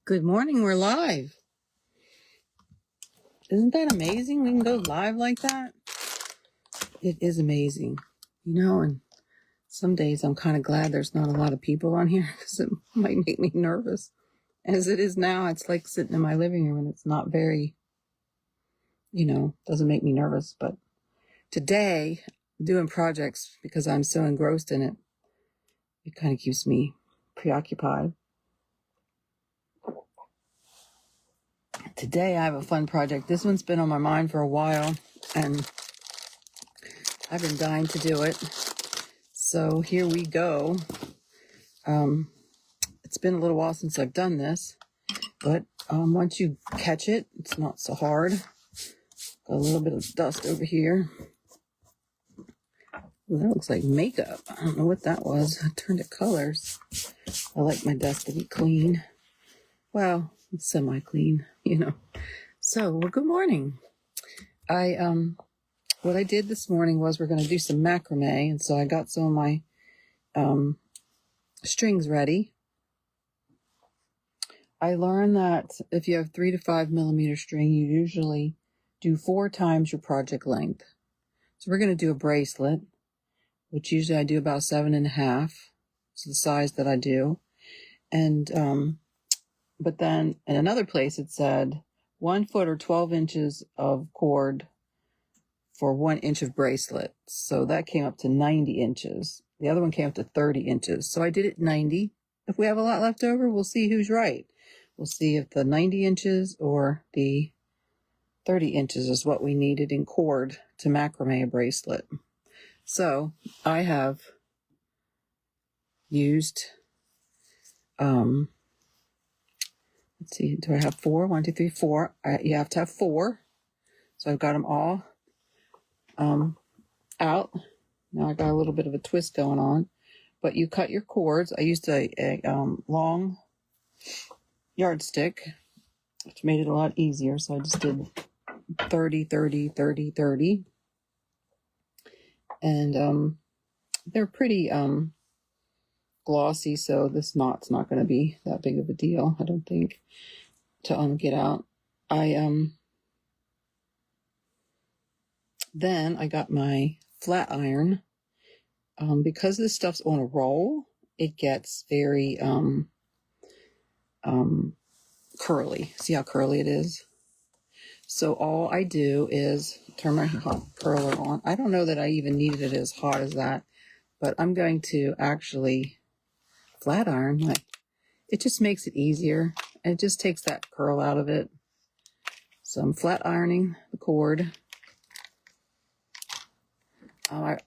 Good morning, we're live. Isn't that amazing? We can go live like that. It is amazing. And some days I'm kind of glad there's not a lot of people on here because it might make me nervous. As it is now, it's like sitting in my living room and it's not very, doesn't make me nervous. But today, doing projects because I'm so engrossed in it, it kind of keeps me preoccupied. Today I have a fun project. This one's been on my mind for a while and I've been dying to do it. So here we go. It's been a little while since I've done this, but once you catch it, it's not so hard. Got a little bit of dust over here. Ooh, that looks like makeup. I don't know what that was. I turned it colors. I like my desk to be clean. Well, it's semi-clean, So, well, good morning. What I did this morning was we're going to do some macrame, and so I got some of my strings ready. I learned that if you have 3 to 5 millimeter string, you usually do 4 times your project length. So we're going to do a bracelet, which usually I do about 7.5. It's the size that I do. And but then in another place it said 1 foot or 12 inches of cord for 1 inch of bracelet. So that came up to 90 inches. The other one came up to 30 inches. So I did it 90. If we have a lot left over, we'll see who's right. We'll see if the 90 inches or the 30 inches is what we needed in cord to macrame a bracelet. So I have used, let's see, do I have 4? 1, 2, 3, 4. You have to have 4. So I've got them all out. Now I got a little bit of a twist going on, but you cut your cords. I used a long yardstick, which made it a lot easier. So I just did 30, 30, 30, 30. And they're pretty glossy, so this knot's not going to be that big of a deal, I don't think, to get out. Then I got my flat iron. Because this stuff's on a roll, it gets very curly. See how curly it is? So all I do is turn my hot curler on. I don't know that I even needed it as hot as that, but I'm going to actually flat iron. It just makes it easier. And it just takes that curl out of it. So I'm flat ironing the cord.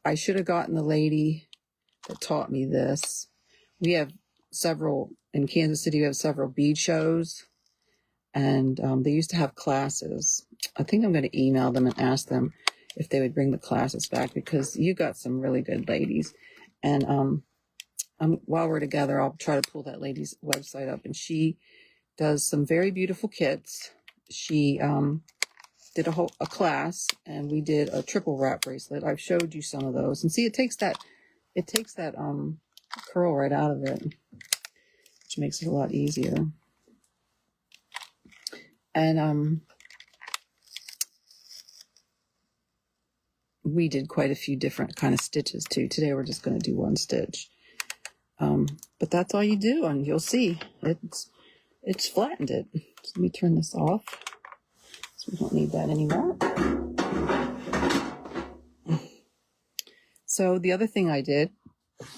I should have gotten the lady that taught me this. We have in Kansas City, we have several bead shows. And they used to have classes. I think I'm going to email them and ask them if they would bring the classes back, because you got some really good ladies. And while we're together, I'll try to pull that lady's website up. And she does some very beautiful kits. She did a class, and we did a triple wrap bracelet. I've showed you some of those. And see, it takes that curl right out of it, which makes it a lot easier. And we did quite a few different kind of stitches too. Today we're just going to do 1 stitch. But that's all you do, and you'll see it's flattened it. So let me turn this off. So we don't need that anymore. So the other thing I did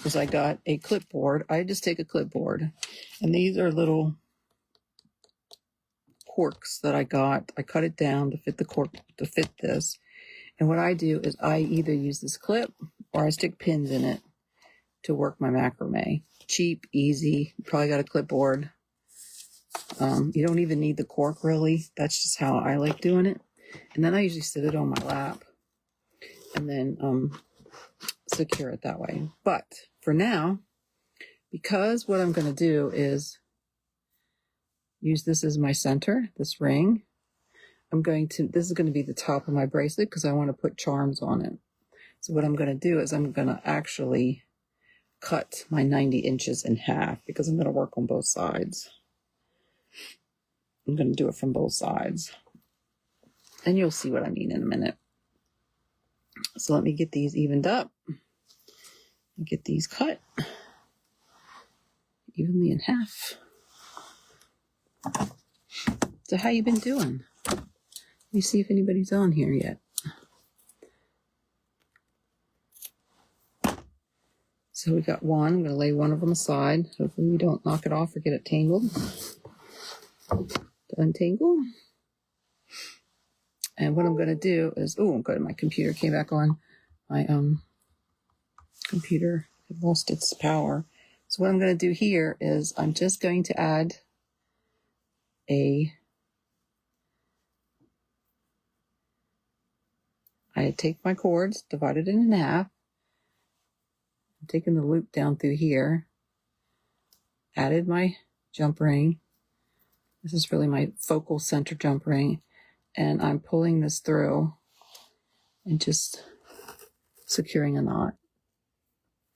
is I got a clipboard. I just take a clipboard, and these are little corks that I got. I cut it down to fit the cork, to fit this. And what I do is I either use this clip or I stick pins in it to work my macrame. Cheap, easy. You probably got a clipboard. You don't even need the cork, really. That's just how I like doing it. And then I usually sit it on my lap and then secure it that way. But for now, because what I'm going to do is use this as my center, this ring. This is going to be the top of my bracelet because I want to put charms on it. So what I'm going to do is I'm going to actually cut my 90 inches in half because I'm going to work on both sides. I'm going to do it from both sides. And you'll see what I mean in a minute. So let me get these evened up. Get these cut evenly in half. So how you been doing? Let me see if anybody's on here yet. So we got one. I'm going to lay one of them aside. Hopefully we don't knock it off or get it tangled. To untangle. And what I'm going to do is, oh, I'm good. My computer came back on. My computer had lost its power. So what I'm going to do here is I'm just going to add I take my cords, divided it in half. I'm taking the loop down through here. Added my jump ring. This is really my focal center jump ring. And I'm pulling this through and just securing a knot.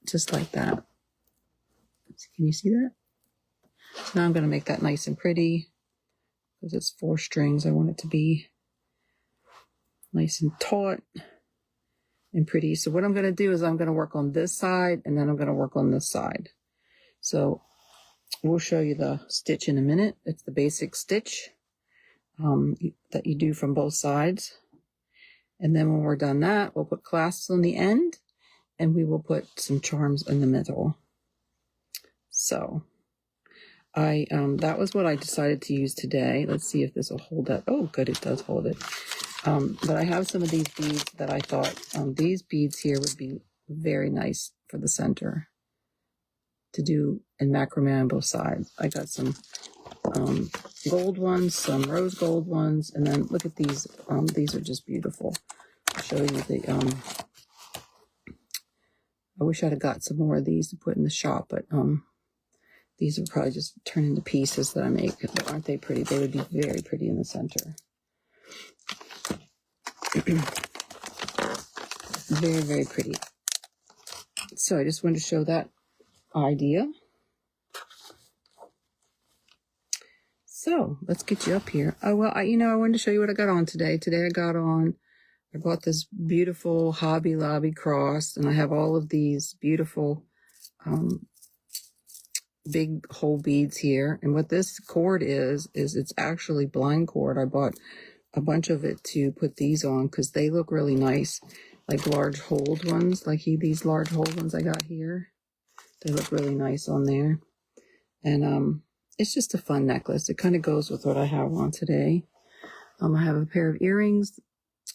Just like that. Can you see that? So now I'm going to make that nice and pretty. Because it's 4 strings, I want it to be nice and taut and pretty. So what I'm going to do is I'm going to work on this side and then I'm going to work on this side. So we'll show you the stitch in a minute. It's the basic stitch that you do from both sides. And then when we're done that, we'll put clasps on the end and we will put some charms in the middle. So that was what I decided to use today. Let's see if this will hold up. Oh, good, it does hold it. But I have some of these beads that I thought these beads here would be very nice for the center to do in macrame on both sides. I got some gold ones, some rose gold ones, and then look at these. These are just beautiful. I'll show you the. I wish I'd have got some more of these to put in the shop, but these will probably just turn into pieces that I make. But aren't they pretty? They would be very pretty in the center. Very, very pretty. So I just wanted to show that idea. So let's get you up here. Oh, well, I wanted to show you what I got on today. Today I bought this beautiful Hobby Lobby cross, and I have all of these beautiful big hole beads here. And what this cord is it's actually blind cord. I bought a bunch of it to put these on because they look really nice, like large holed ones, like these large holed ones I got here. They look really nice on there. And it's just a fun necklace. It kind of goes with what I have on today. I have a pair of earrings.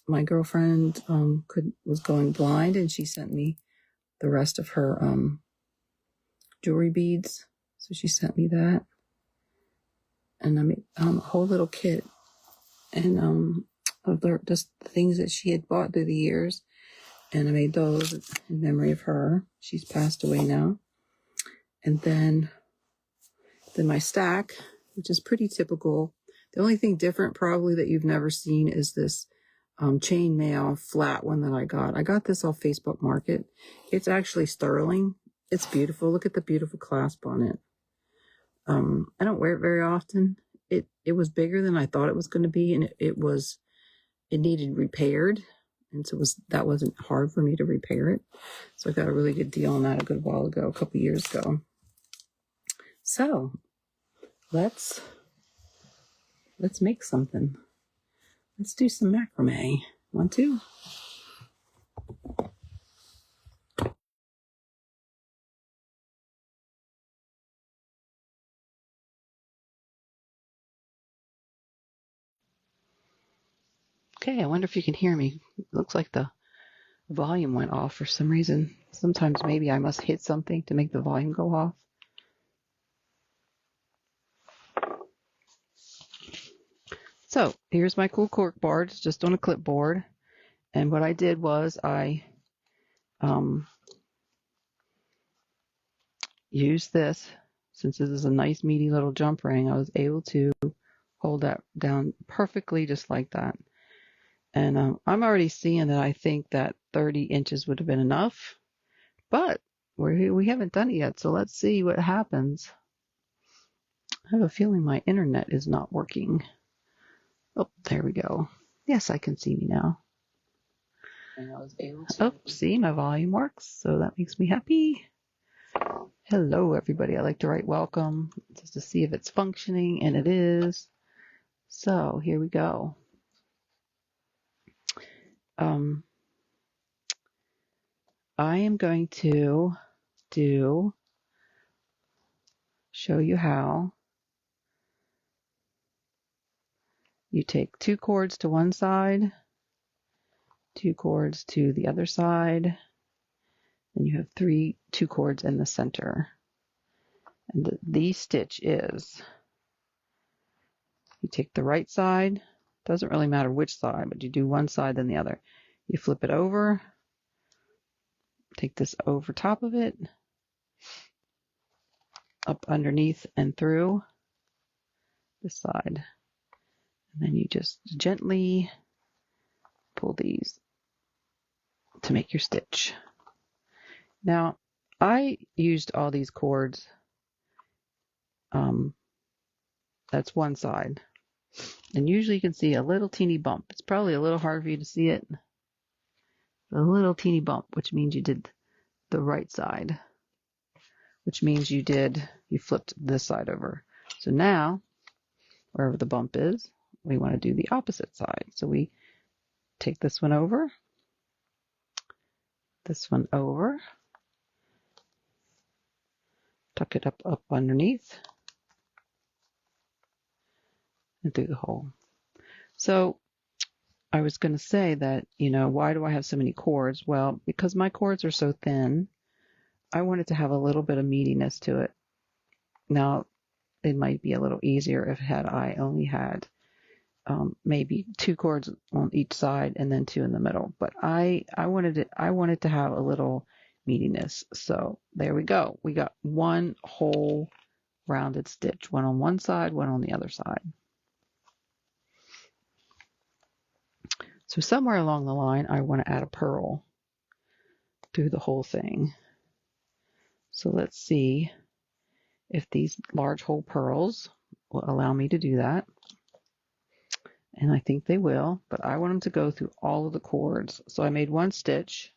My girlfriend was going blind, and she sent me the rest of her jewelry beads. So she sent me that. And I made a whole little kit. And of just the things that she had bought through the years. And I made those in memory of her. She's passed away now. And then my stack, which is pretty typical. The only thing different probably that you've never seen is this chainmail flat one that I got. I got this off Facebook Market. It's actually sterling. It's beautiful. Look at the beautiful clasp on it. I don't wear it very often. It was bigger than I thought it was going to be, and it needed repaired, and so that wasn't hard for me to repair it. So I got a really good deal on that a good while ago, a couple years ago. So let's make something. Let's do some macrame. Want to? Okay, I wonder if you can hear me. It looks like the volume went off for some reason. Sometimes maybe I must hit something to make the volume go off. So here's my cool cork board. It's just on a clipboard. And what I did was I used this. Since this is a nice meaty little jump ring, I was able to hold that down perfectly just like that. And I'm already seeing that I think that 30 inches would have been enough, but we haven't done it yet, so let's see what happens. I have a feeling my internet is not working. Oh, there we go. Yes, I can see me now. And I was able to. Oh, see, my volume works, so that makes me happy. Hello, everybody. I like to write welcome just to see if it's functioning, and it is. So here we go. I am going to show you how you take 2 cords to one side, 2 cords to the other side, and you have 2 cords in the center. And the stitch is, you take the right side, doesn't really matter which side, but you do one side then the other. You flip it over, take this over top of it, up underneath and through this side. And then you just gently pull these to make your stitch. Now, I used all these cords. That's one side. And usually you can see a little teeny bump. It's probably a little hard for you to see it. A little teeny bump, which means you did the right side, which means you flipped this side over. So now, wherever the bump is, we want to do the opposite side. So we take this one over, tuck it up underneath, and through the hole. So I was going to say that, why do I have so many cords? Well, because my cords are so thin, I wanted to have a little bit of meatiness to it. Now, it might be a little easier if I only had maybe 2 cords on each side and then 2 in the middle. But I wanted to have a little meatiness. So there we go. We got one whole rounded stitch, one on one side, one on the other side. So somewhere along the line, I want to add a purl through the whole thing. So let's see if these large hole purls will allow me to do that. And I think they will, but I want them to go through all of the cords. So I made one stitch.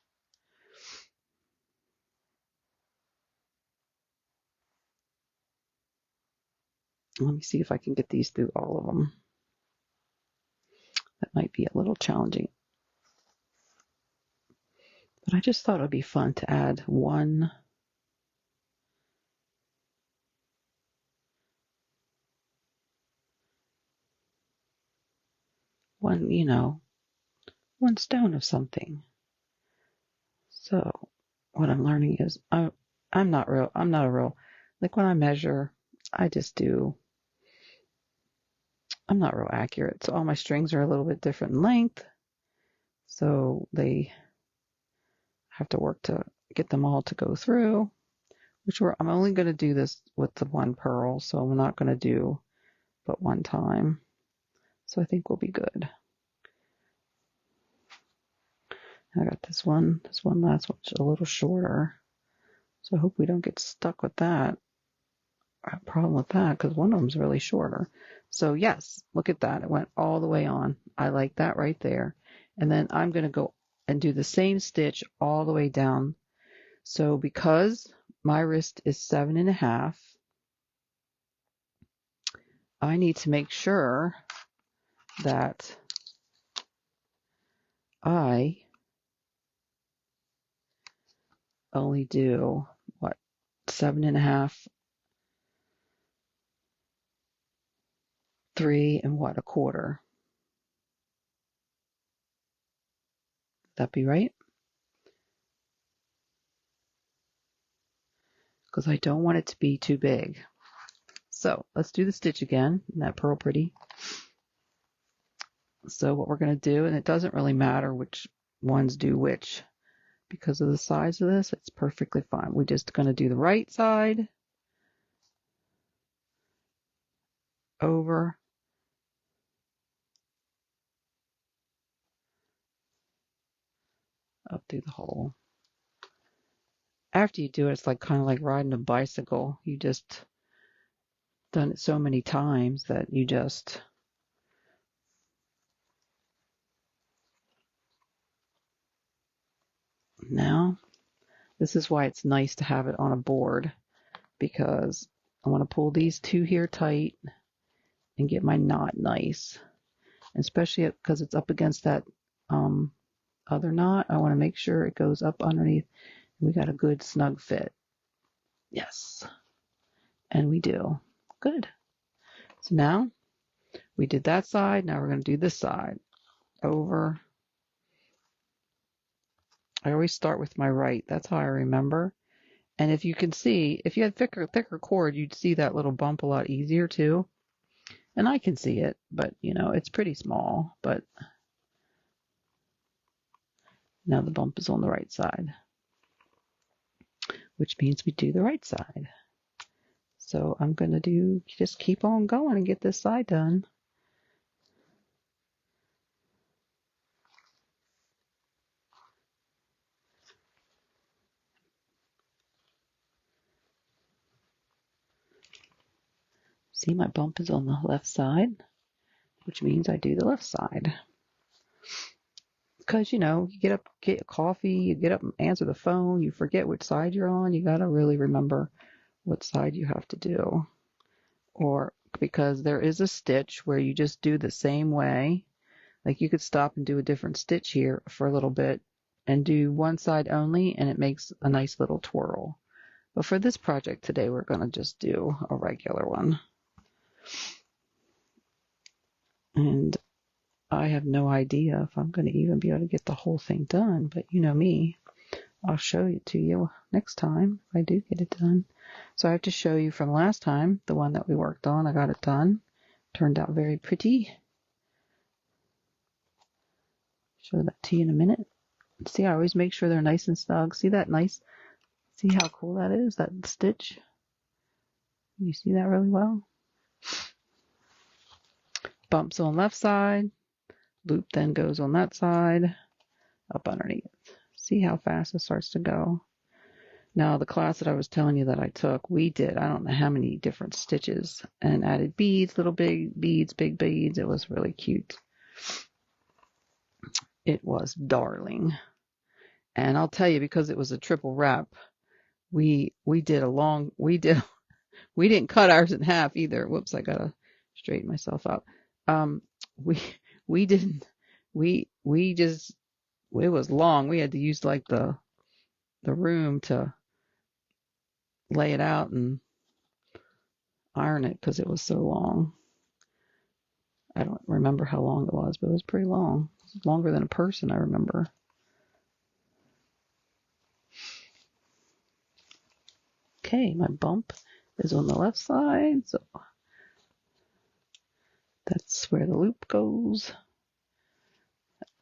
Let me see if I can get these through all of them. That might be a little challenging. But I just thought it would be fun to add one stone of something. So what I'm learning is I'm not a real, like when I measure, I'm not real accurate. So all my strings are a little bit different in length. So they have to work to get them all to go through, I'm only going to do this with the one purl. So I'm not going to do but one time. So I think we'll be good. I got this one last one, which is a little shorter. So I hope we don't get stuck with that. I have a problem with that because one of them's really shorter. So yes, look at that. It went all the way on. I like that right there. And then I'm going to go and do the same stitch all the way down. So because my wrist is 7.5, I need to make sure that I only do 7.5, 3 and a quarter. Would that be right? Because I don't want it to be too big. So let's do the stitch again. Isn't that purl pretty? So what we're going to do, and it doesn't really matter which ones do which, because of the size of this, it's perfectly fine. We're just going to do the right side, over, up through the hole. After you do it, it's kind of like riding a bicycle. You just done it so many times that you just... Now, this is why it's nice to have it on a board, because I want to pull these two here tight and get my knot nice. Especially because it's up against that other knot, I want to make sure it goes up underneath. We got a good snug fit. Yes. And we do. Good. So now we did that side. Now we're going to do this side. Over. I always start with my right. That's how I remember. And if you can see, if you had thicker cord, you'd see that little bump a lot easier too. And I can see it, but you know, it's pretty small. But now the bump is on the right side, which means we do the right side. So I'm going to just keep on going and get this side done. See, my bump is on the left side, which means I do the left side. Because, you know, you get up, get coffee, you get up and answer the phone, you forget which side you're on. You got to really remember what side you have to do. Or because there is a stitch where you just do the same way. Like you could stop and do a different stitch here for a little bit and do one side only, and it makes a nice little twirl. But for this project today, we're going to just do a regular one. And I have no idea if I'm going to even be able to get the whole thing done, but you know me, I'll show it to you next time if I do get it done. So I have to show you from last time, the one that we worked on. I got it done. Turned out very pretty. Show that to you in a minute. See, I always make sure they're nice and snug. See that nice? See how cool that is, that stitch? You see that really well? Bumps on left side. Loop then goes on that side, up underneath. See how fast it starts to go? Now, the class that I was telling you that I took, we did, I don't know how many different stitches, and added beads, little big beads, big beads. It was really cute. It was darling. And I'll tell you, because it was a triple wrap, we didn't cut ours in half either. Whoops, I gotta straighten myself up. We didn't, we just, it was long. We had to use like the room to lay it out and iron it because it was so long. I don't remember how long it was, but it was pretty long. It was longer than a person, I remember. Okay, my bump is on the left side, so that's where the loop goes.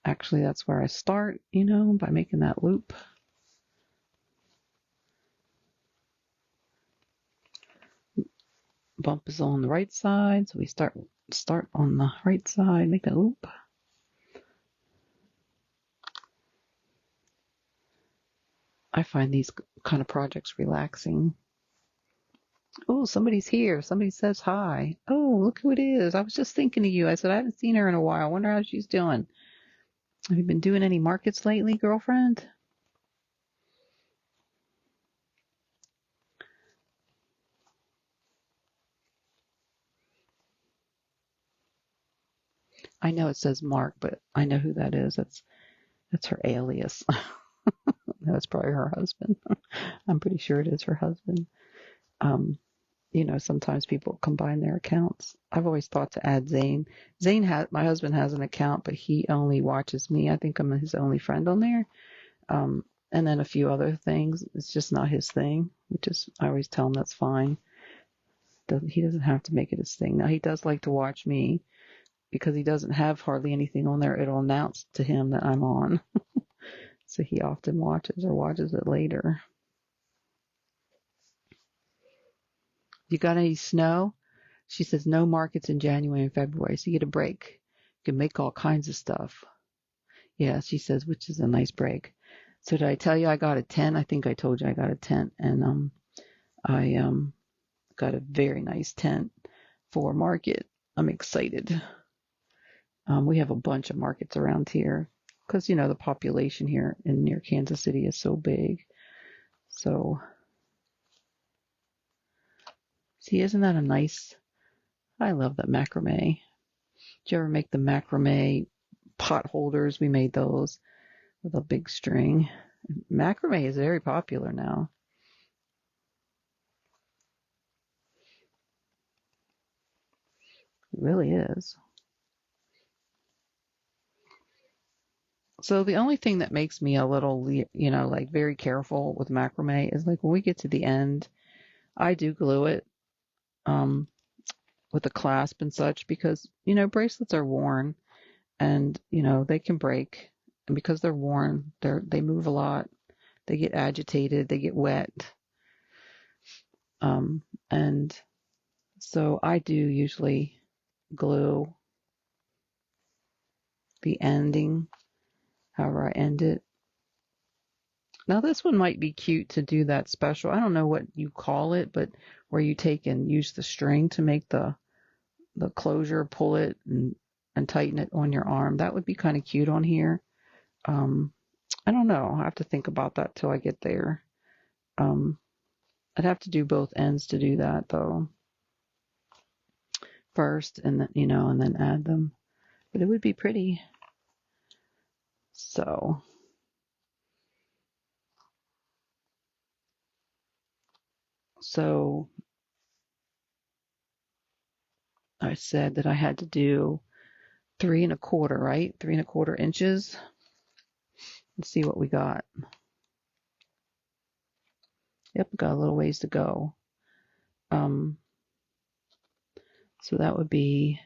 Actually, that's where I start, you know, by making that loop. Bump is on the right side, so we start on the right side, make a loop. I find these kind of projects relaxing. Oh, somebody's here. Somebody says hi. Oh, look who it is. I was just thinking of you. I said, I haven't seen her in a while. I wonder how she's doing. Have you been doing any markets lately, girlfriend? I know it says Mark, but I know who that is. That's her alias. That's probably her husband. I'm pretty sure it is her husband. You know, sometimes people combine their accounts. I've always thought to add Zane. My husband has an account, but he only watches me. I think I'm his only friend on there. And then a few other things. It's just not his thing, I always tell him that's fine. He doesn't have to make it his thing. Now, he does like to watch me because he doesn't have hardly anything on there. It'll announce to him that I'm on. So he often watches it later. You got any snow? She says no markets in January and February, so you get a break. You can make all kinds of stuff. Yeah, she says, which is a nice break. So did I tell you I got a tent? I think I told you I got a tent, and I got a very nice tent. for market. I'm excited. We have a bunch of markets around here because, you know, the population here in near Kansas City is so big. So, see, isn't that a nice, I love that macrame. Did you ever make the macrame pot holders? We made those with a big string. Macrame is very popular now. It really is. So the only thing that makes me a little, you know, like very careful with macrame is like when we get to the end, I do glue it with a clasp and such because, you know, bracelets are worn and, you know, they can break. And because they're worn, they move a lot. They get agitated, they get wet. And so I do usually glue the ending, however I end it. Now this one might be cute to do that special. I don't know what you call it, but where you take and use the string to make the closure, pull it and tighten it on your arm. That would be kind of cute on here. I don't know. I have to think about that till I get there. I'd have to do both ends to do that though. First, and then, you know, and then add them. But it would be pretty. So I said that I had to do 3¼ right? 3¼ inches. Let's see what we got. Yep, got a little ways to go. So that would be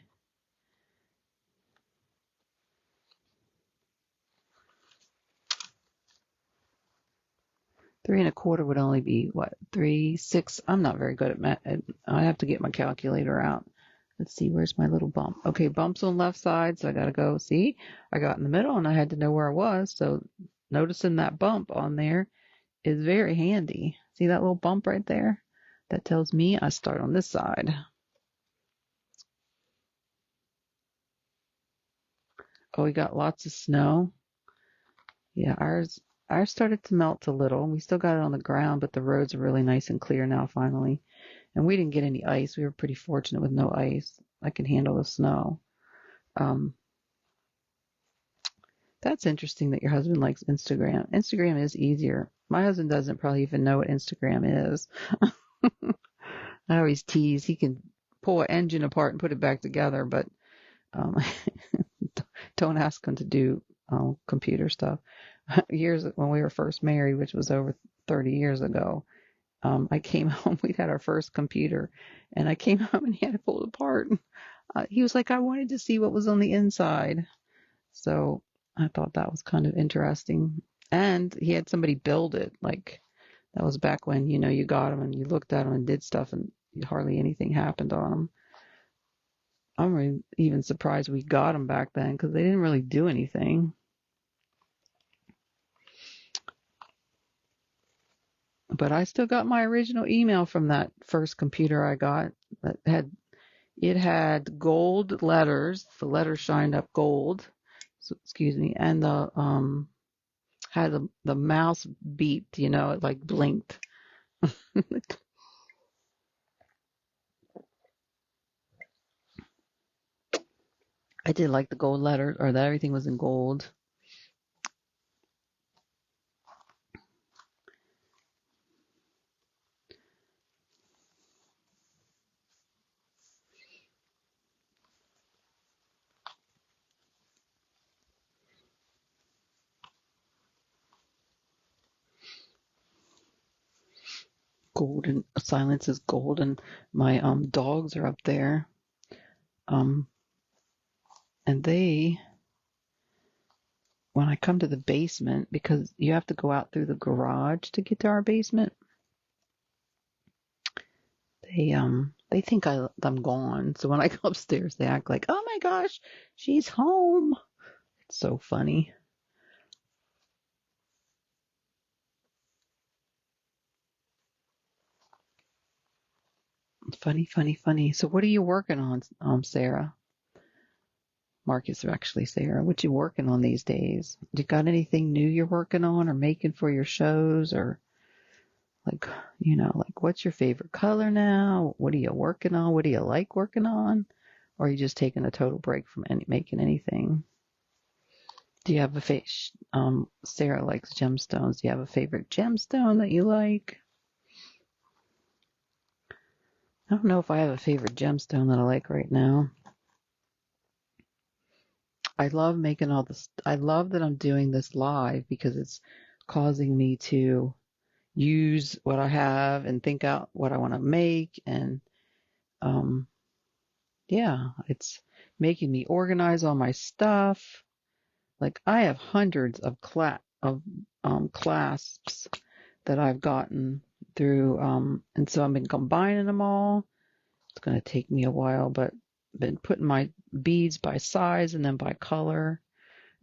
3¼ would only be what, 3/6. I'm not very good at math. I have to get my calculator out. Let's see, where's my little bump? Okay, bump's on left side, so I gotta go. See, I got in the middle and I had to know where I was. So noticing that bump on there is very handy. See that little bump right there? That tells me I start on this side. Oh, we got lots of snow. Yeah, ours started to melt a little. We still got it on the ground, but the roads are really nice and clear now finally. And we didn't get any ice. We were pretty fortunate with no ice. I can handle the snow. That's interesting that your husband likes Instagram. Instagram is easier. My husband doesn't probably even know what Instagram is. I always tease. He can pull an engine apart and put it back together, but don't ask him to do computer stuff. Years when we were first married, which was over 30 years ago, I came home. We'd had our first computer, and I came home and he had it pulled apart. He was like, I wanted to see what was on the inside. So I thought that was kind of interesting. And he had somebody build it. Like that was back when, you know, you got them and you looked at them and did stuff and hardly anything happened on them. I'm even surprised we got them back then because they didn't really do anything. But I still got my original email from that first computer I got that had gold letters. The letters shined up gold. So, excuse me, and the had the mouse beeped, you know, it like blinked. I did like the gold letters, or that everything was in gold. Golden silence is golden. My dogs are up there. And they, when I come to the basement, because you have to go out through the garage to get to our basement, they think I'm gone. So when I go upstairs, they act like, oh my gosh, she's home. It's so funny. Funny, funny, funny. So what are you working on, Sarah? Marcus, actually, Sarah. What you working on these days? You got anything new you're working on or making for your shows, or like, like what's your favorite color now? What are you working on? What do you like working on? Or are you just taking a total break from making anything? Do you have Sarah likes gemstones. Do you have a favorite gemstone that you like? I don't know if I have a favorite gemstone that I like right now. I love making all this. I love that I'm doing this live because it's causing me to use what I have and think out what I want to make. And yeah, it's making me organize all my stuff. Like I have hundreds of clasps that I've gotten through, and so I've been combining them all. It's going to take me a while, but been putting my beads by size and then by color.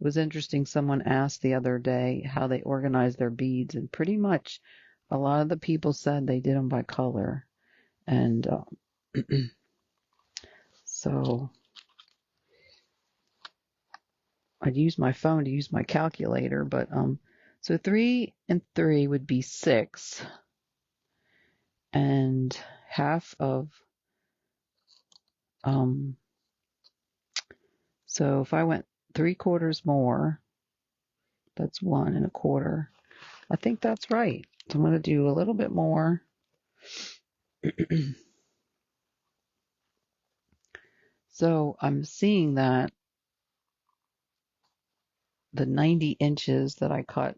It was interesting. Someone asked the other day how they organize their beads, and pretty much a lot of the people said they did them by color. And so I'd use my phone to use my calculator, but so 3 and 3 would be 6, and half of so if I went 3/4 more, that's 1 1/4. I think that's right. So I'm going to do a little bit more. So I'm seeing that the 90 inches that I cut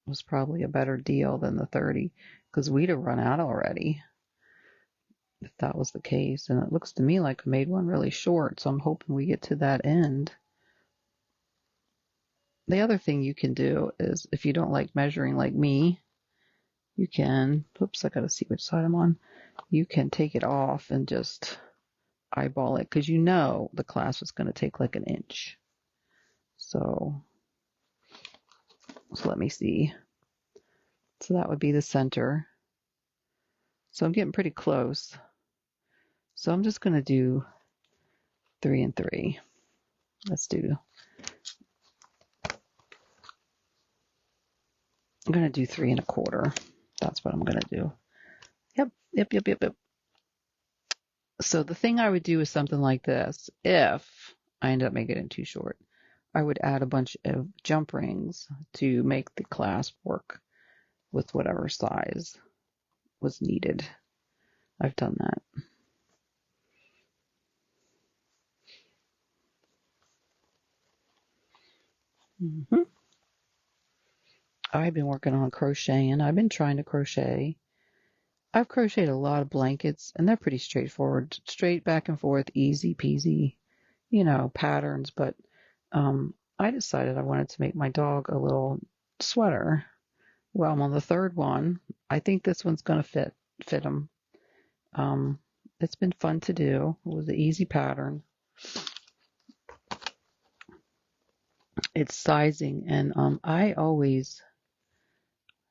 was probably a better deal than the 30, because we'd have run out already if that was the case. And it looks to me like I made one really short, so I'm hoping we get to that end. The other thing you can do is, if you don't like measuring like me, you can, oops, I got to see which side I'm on. You can take it off and just eyeball it, because the class was going to take like an inch. So let me see. So that would be the center. So I'm getting pretty close. So I'm just going to do 3 and 3. I'm going to do 3 1/4. That's what I'm going to do. Yep. So the thing I would do is something like this. If I end up making it too short, I would add a bunch of jump rings to make the clasp work with whatever size was needed. I've done that. I've been working on crocheting. I've been trying to crochet. I've crocheted a lot of blankets, and they're pretty straightforward, straight back and forth, easy peasy, patterns. But I decided I wanted to make my dog a little sweater. Well, I'm on the third one. I think this one's going to fit him. It's been fun to do. It was an easy pattern. It's sizing, and I always,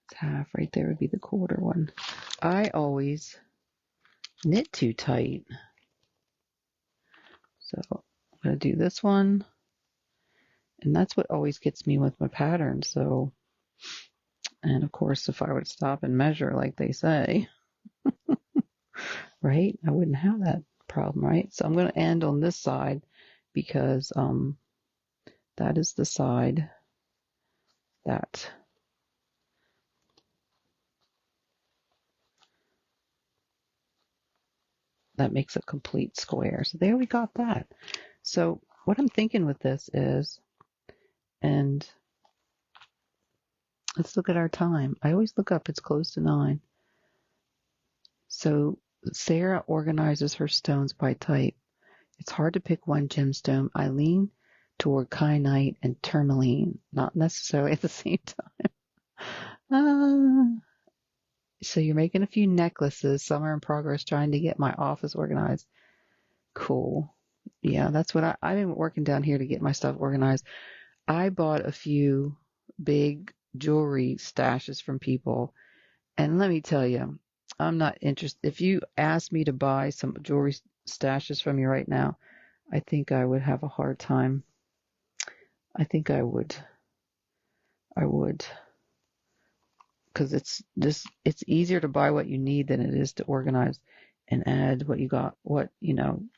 it's half right there would be the 1/4 one. I always knit too tight. So I'm going to do this one. And that's what always gets me with my pattern. So, and of course, if I would stop and measure like they say, right, I wouldn't have that problem, right? So I'm going to end on this side because that is the side that makes a complete square. So there we got that. So what I'm thinking with this is, and let's look at our time. I always look up, it's close to 9. So Sarah organizes her stones by type. It's hard to pick one gemstone. I lean toward kyanite and tourmaline, not necessarily at the same time. So you're making a few necklaces. Some are in progress, trying to get my office organized. Cool. Yeah, that's what I've been working down here to get my stuff organized. I bought a few big jewelry stashes from people, and let me tell you, I'm not interested. If you asked me to buy some jewelry stashes from you right now, I think I would have a hard time. I think I would, because it's easier to buy what you need than it is to organize and add what you got,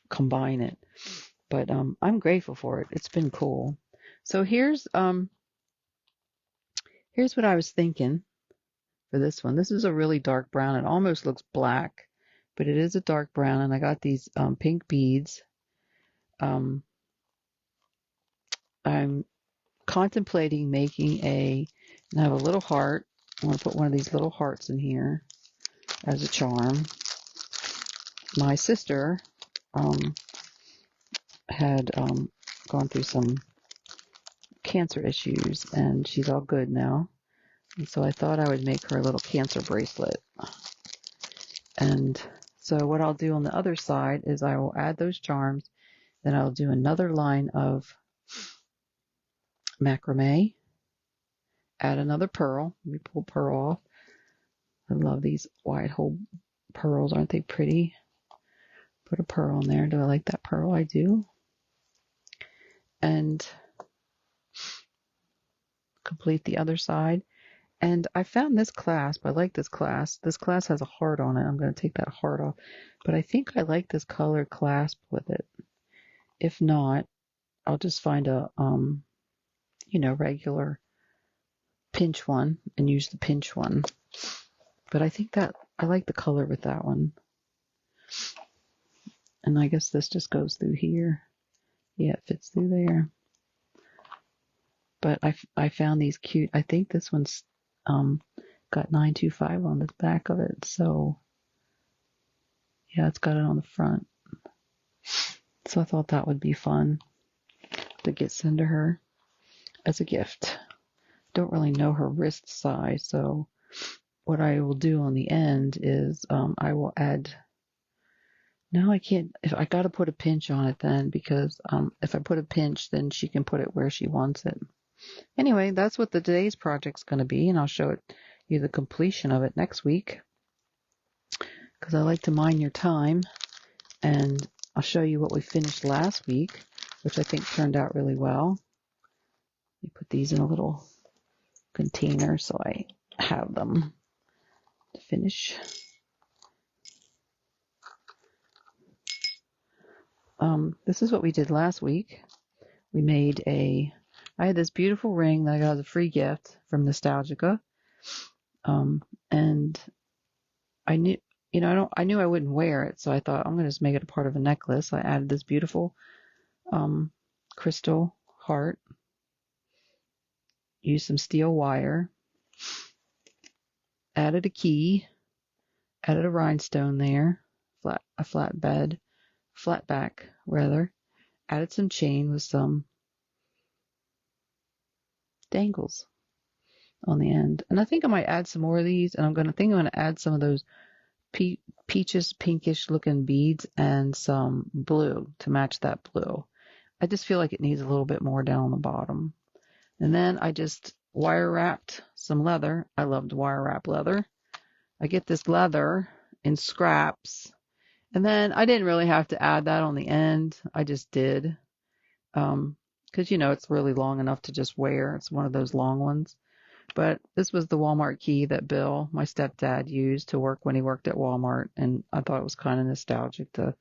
combine it. But I'm grateful for it. It's been cool. So here's what I was thinking for this one. This is a really dark brown. It almost looks black, but it is a dark brown. And I got these pink beads. I'm contemplating making and I have a little heart. I'm going to put one of these little hearts in here as a charm. My sister had gone through some cancer issues, and she's all good now. And so I thought I would make her a little cancer bracelet. And so what I'll do on the other side is I will add those charms. Then I'll do another line of macrame, add another pearl. Let me pull pearl off. I love these wide hole pearls. Aren't they pretty? Put a pearl in there. Do I like that pearl? I do. And complete the other side. And I found this clasp. I like this clasp. This clasp has a heart on it. I'm going to take that heart off. But I think I like this color clasp with it. If not, I'll just find a, regular pinch one and use the pinch one. But I think that I like the color with that one. And I guess this just goes through here. Yeah, it fits through there. But I found these cute. I think this one's got 925 on the back of it. So yeah, it's got it on the front. So I thought that would be fun to send to her as a gift. Don't really know her wrist size, so what I will do on the end is I will add. No, I can't. If I got to put a pinch on it then, because if I put a pinch, then she can put it where she wants it. Anyway, that's what today's project's going to be, and I'll show you the completion of it next week, because I like to mine your time, and I'll show you what we finished last week, which I think turned out really well. Let me put these in a little container so I have them to finish. This is what we did last week. We made I had this beautiful ring that I got as a free gift from Nostalgica. And I knew, I knew I wouldn't wear it, so I thought I'm going to just make it a part of a necklace. I added this beautiful crystal heart, used some steel wire, added a key, added a rhinestone there, flat back rather, added some chain with some dangles on the end. And I think I might add some more of these, and I'm going to add some of those peaches, pinkish looking beads and some blue to match that blue. I just feel like it needs a little bit more down on the bottom. And then I just wire wrapped some leather. I loved wire wrap leather. I get this leather in scraps. And then I didn't really have to add that on the end. I just did. Because, it's really long enough to just wear. It's one of those long ones. But this was the Walmart key that Bill, my stepdad, used to work when he worked at Walmart. And I thought it was kind of nostalgic to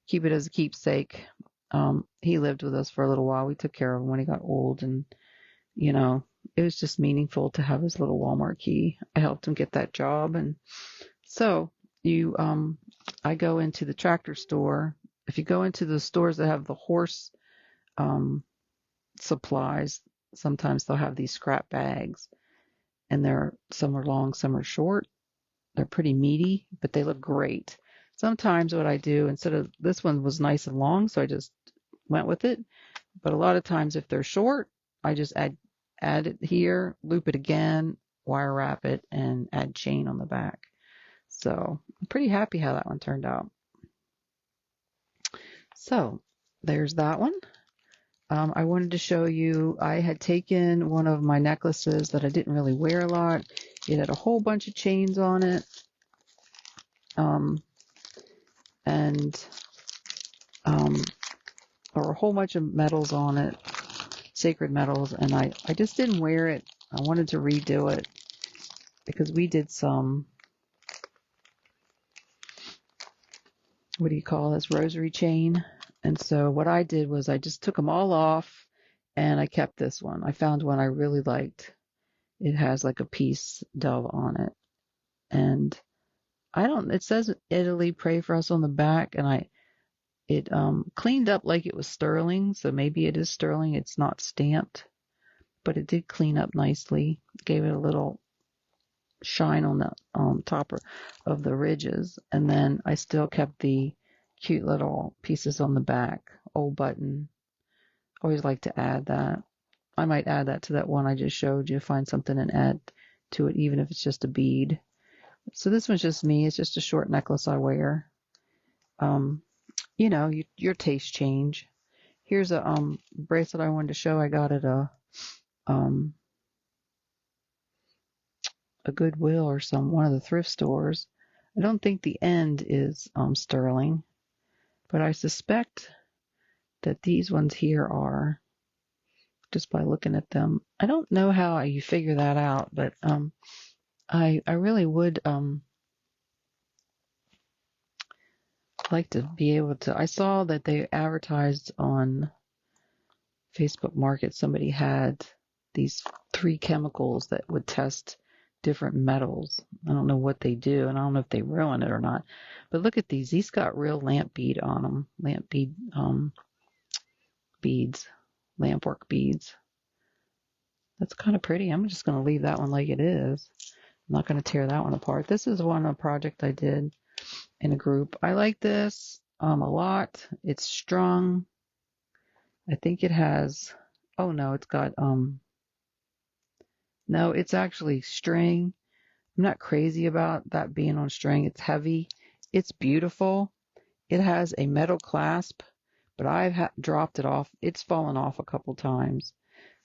keep it as a keepsake. He lived with us for a little while. We took care of him when he got old. And, it was just meaningful to have his little Walmart key. I helped him get that job. And so I go into the tractor store. If you go into the stores that have the horse supplies, sometimes they'll have these scrap bags, and some are long, some are short. They're pretty meaty, but they look great. Sometimes what I do, instead of, this one was nice and long, so I just went with it. But a lot of times if they're short, I just add it here, loop it again, wire wrap it, and add chain on the back. So I'm pretty happy how that one turned out. So there's that one. I wanted to show you, I had taken one of my necklaces that I didn't really wear a lot. It had a whole bunch of chains on it. and there were a whole bunch of metals on it, sacred metals, and I just didn't wear it. I wanted to redo it because we did some, what do you call this, rosary chain. And so what I did was I just took them all off and I kept this one. I found one I really liked. It has like a peace dove on it. And it says Italy, pray for us on the back, and it cleaned up like it was sterling, so maybe it is sterling. It's not stamped, but it did clean up nicely. Gave it a little shine on the top of the ridges, and then I still kept the cute little pieces on the back. Old button. Always like to add that. I might add that to that one I just showed you. Find something and add to it, even if it's just a bead. So this one's just me. It's just a short necklace I wear. You know, your taste change. Here's a bracelet I wanted to show. I got at a Goodwill or one of the thrift stores. I don't think the end is sterling, but I suspect that these ones here are, just by looking at them. I don't know how you figure that out, but I really would like to be able to. I saw that they advertised on Facebook Market. Somebody had these 3 chemicals that would test different metals. I don't know what they do, and I don't know if they ruin it or not. But look at these. These got real lamp bead on them. Lamp bead beads. Lamp work beads. That's kind of pretty. I'm just going to leave that one like it is. I'm not going to tear that one apart. This is a project I did in a group. I like this a lot. It's strung. I think it has, oh no, it's got, no, it's actually string. I'm not crazy about that being on string. It's heavy. It's beautiful. It has a metal clasp, but I've dropped it off. It's fallen off a couple times.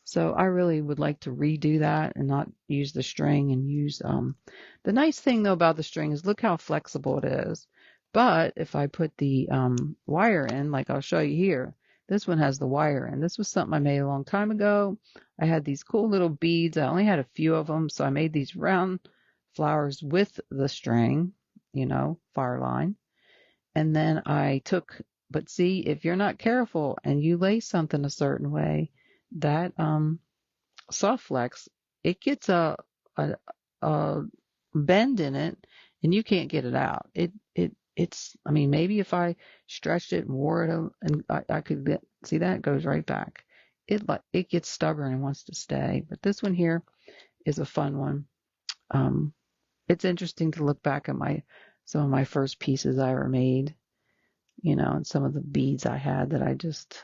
So I really would like to redo that and not use the string and use, the nice thing though about the string is look how flexible it is. But if I put the wire in, like I'll show you here, this one has the wire in. This was something I made a long time ago. I had these cool little beads. I only had a few of them, so I made these round flowers with the string, you know, fire line. And then I took, but see, if you're not careful and you lay something a certain way, that soft flex, it gets a bend in it, and you can't get it out. It's. I mean, maybe if I stretched it and wore it, and I could see that it goes right back. It gets stubborn and wants to stay. But this one here is a fun one. It's interesting to look back at some of my first pieces I ever made. You know, and some of the beads I had that I just.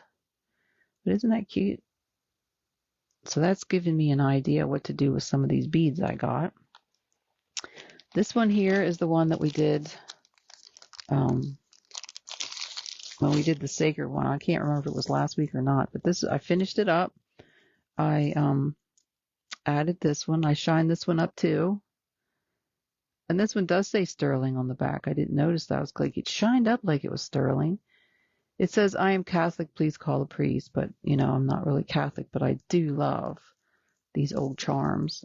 But isn't that cute? So that's given me an idea what to do with some of these beads I got. This one here is the one that we did when we did the sacred one. I can't remember if it was last week or not, but I finished it up. I added this one. I shined this one up too. And this one does say sterling on the back. I didn't notice that. I was like, it shined up like it was sterling. It says, I am Catholic, please call the priest. But, you know, I'm not really Catholic, but I do love these old charms.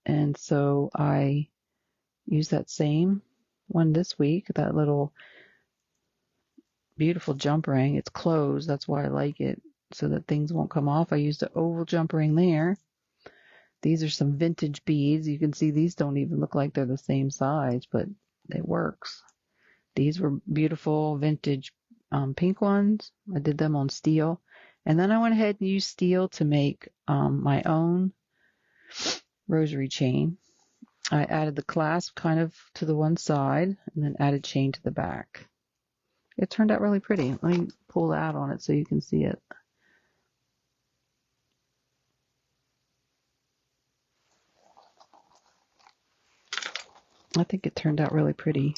And so I used that same one this week, that little beautiful jump ring. It's closed. That's why I like it, so that things won't come off. I used an oval jump ring there. These are some vintage beads. You can see these don't even look like they're the same size, but it works. These were beautiful vintage pink ones. I did them on steel. And then I went ahead and used steel to make my own rosary chain. I added the clasp kind of to the one side and then added chain to the back. It turned out really pretty. Let me pull out on it so you can see it. I think it turned out really pretty.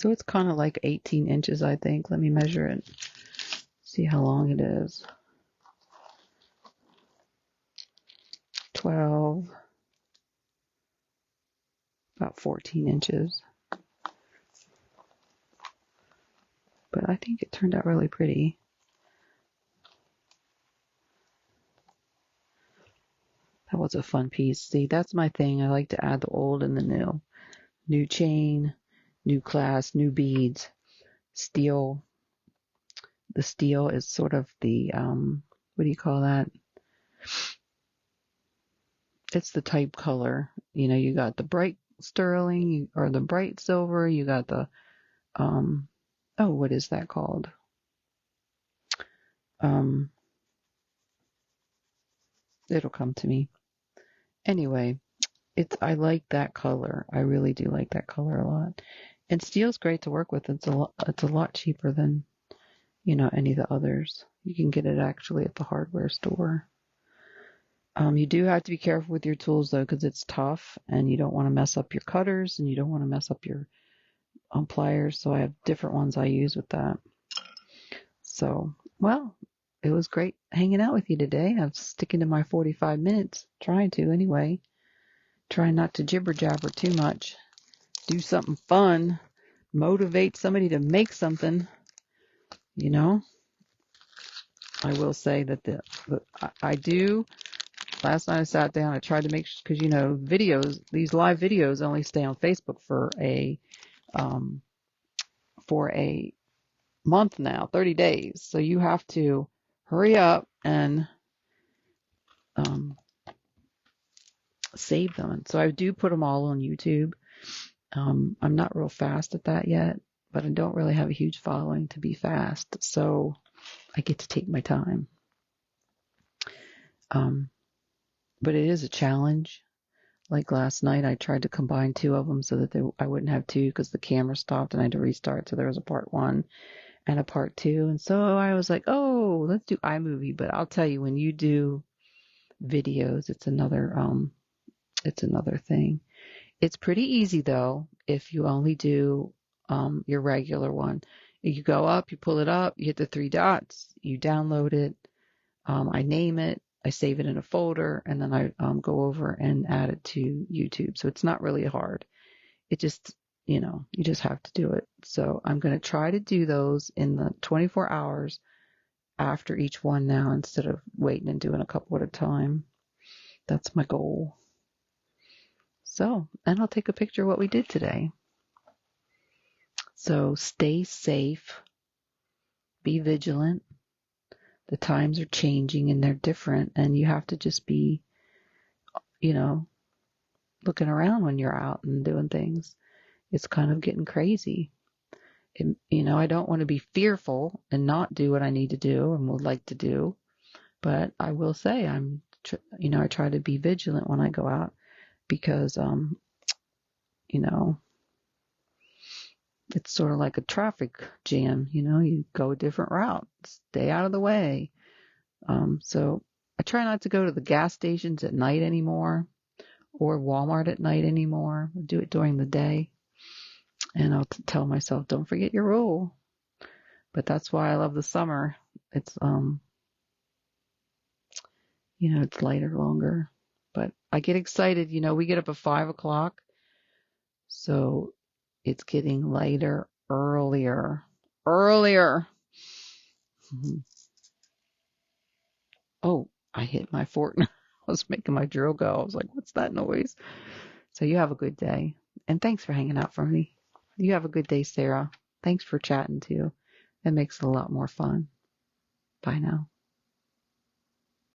So it's kind of like 18 inches, I think. Let me measure it. See how long it is. 12. about 14 inches. But I think it turned out really pretty. That was a fun piece. See, that's my thing. I like to add the old and the new. New chain, new clasp, new beads. Steel. The steel is sort of the, what do you call that? It's the type color. You know, you got the bright sterling or the bright silver. You got the, oh, what is that called? It'll come to me. Anyway, I like that color. I really do like that color a lot. And steel's great to work with. It's a lot cheaper than, you know, any of the others. You can get it actually at the hardware store. You do have to be careful with your tools though, because it's tough and you don't want to mess up your cutters and you don't want to mess up your pliers. So I have different ones I use with that. So, well, it was great hanging out with you today. I'm sticking to my 45 minutes, trying to anyway. Trying not to jibber jabber too much. Do something fun. Motivate somebody to make something. You know, I will say that I do. Last night I sat down. I tried to make, because you know, videos, these live videos only stay on Facebook for a month now, 30 days. So you have to hurry up and save them. And so I do put them all on YouTube. I'm not real fast at that yet, but I don't really have a huge following to be fast. So I get to take my time. But it is a challenge. Like last night, I tried to combine two of them so that I wouldn't have two because the camera stopped and I had to restart. So there was a part 1 and a part 2. And so I was like, oh, let's do iMovie. But I'll tell you, when you do videos, it's another thing. It's pretty easy though if you only do your regular one. You go up, you pull it up, you hit the 3 dots, you download it. I name it, I save it in a folder, and then I go over and add it to YouTube. So it's not really hard. It just, you know, you just have to do it. So I'm going to try to do those in the 24 hours after each one now instead of waiting and doing a couple at a time. That's my goal. So, and I'll take a picture of what we did today. So stay safe. Be vigilant. The times are changing and they're different, and you have to just be, you know, looking around when you're out and doing things. It's kind of getting crazy. You know, I don't want to be fearful and not do what I need to do and would like to do, but I will say I try to be vigilant when I go out because, you know, it's sort of like a traffic jam. You know, you go a different route, stay out of the way. So I try not to go to the gas stations at night anymore or Walmart at night anymore. I do it during the day. And I'll tell myself, don't forget your rule. But that's why I love the summer. It's, you know, it's lighter longer. But I get excited. You know, we get up at 5 o'clock. So it's getting lighter earlier. Mm-hmm. Oh, I hit my fork. I was making my drill go. I was like, what's that noise? So you have a good day. And thanks for hanging out for me. You have a good day, Sarah. Thanks for chatting too. It makes it a lot more fun. Bye now.